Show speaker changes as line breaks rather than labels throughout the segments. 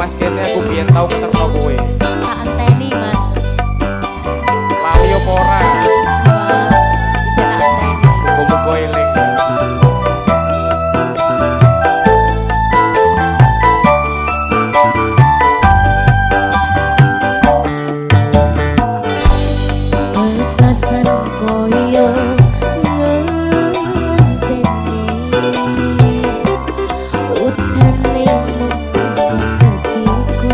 Mas kene aku biyen tau ngeterno kowe.
Tak anteni Mas.
Lali opo ora?
Wah, bisa tak anteni.
Muga-muga eling.
Batasan koyo ngenteni utane sukatiku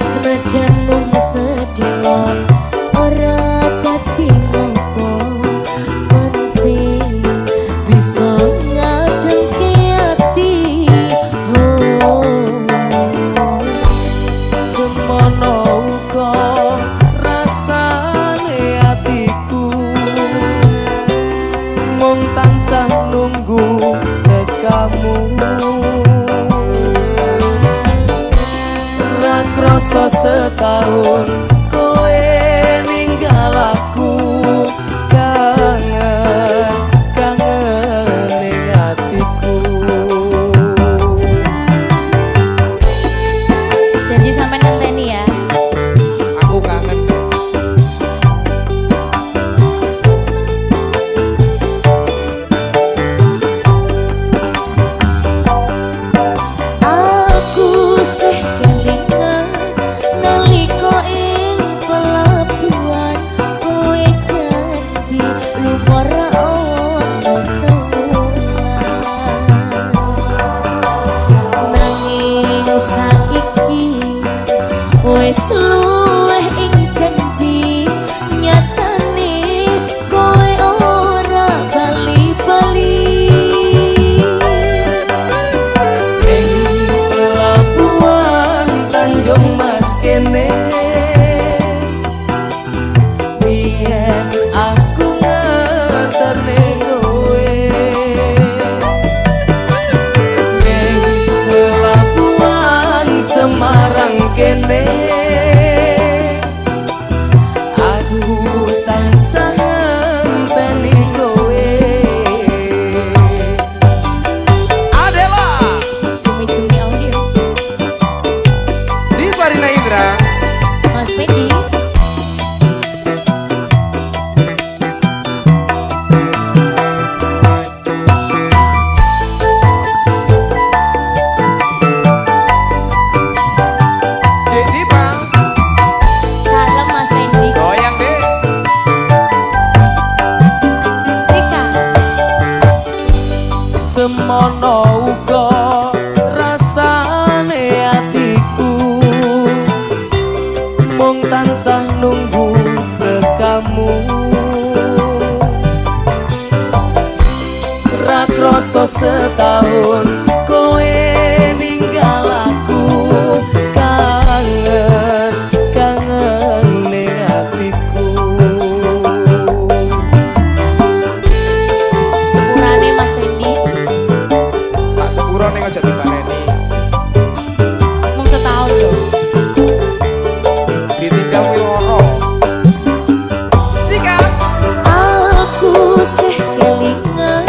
senajan mung sedina ora dadi ngopo penting bisa ngadengke ati
semono uga rasane atiku mung tansah nunggu tekamu ra krasa setahun kowe ninggal aku kangen kangen ning atiku.
janji sampai ngenteni ya.
Aku kangen.
Aku sih kelingan nalika ing pelabuhan kowe janji lunga ra ono sewulan nanging saiki wis luwih ing janji nyatane kowe ora bali-bali.
Pelabuhan Tanjung Mas kene biyen aku ngeterne kowe ning pelabuhan Semarang kene aku tansah ngenteni kowe.
Adela
Cumi-cumi audio
di Farina Indra.
Mas Medi.
Jadi Bang,
Kalem Mas Medi.
goyang deh.
Sika.
Semono uga rasane atiku mung tansah nunggu tekamu ra krasa setahun kowe ninggal aku kangen kangen ning atiku.
Sepurane Mas Medi.
Tak sepuro ning aja dibaleni.
Mung setahun lho.
Ditinggal kuwi loro. Sikap.
Aku sih kelingan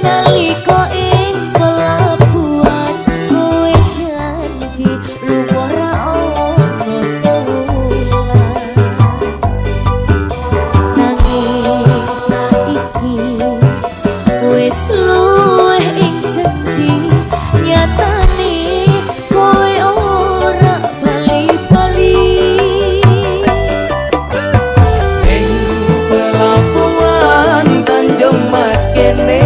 nalika ing pelabuhan kowe janji lunga ra ono sewulan nanging saiki wis luwih ing janji nyatane kowe ora bali-bali.
Ing pelabuhan Tanjung Mas kene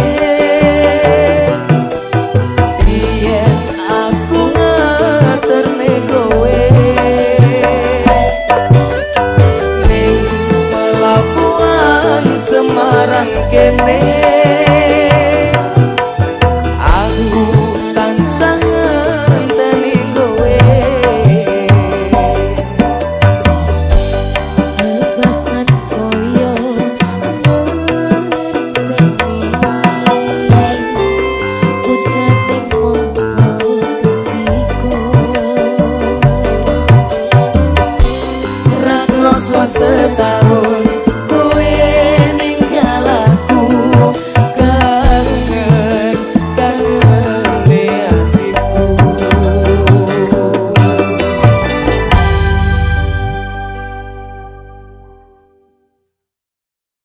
biyen aku ngeterne kowe ning pelabuhan Semarang kene aku tansah ngenteni kowe.
Bebasan koyo ngenteni utane mongso ketiku
Ra krasa setahun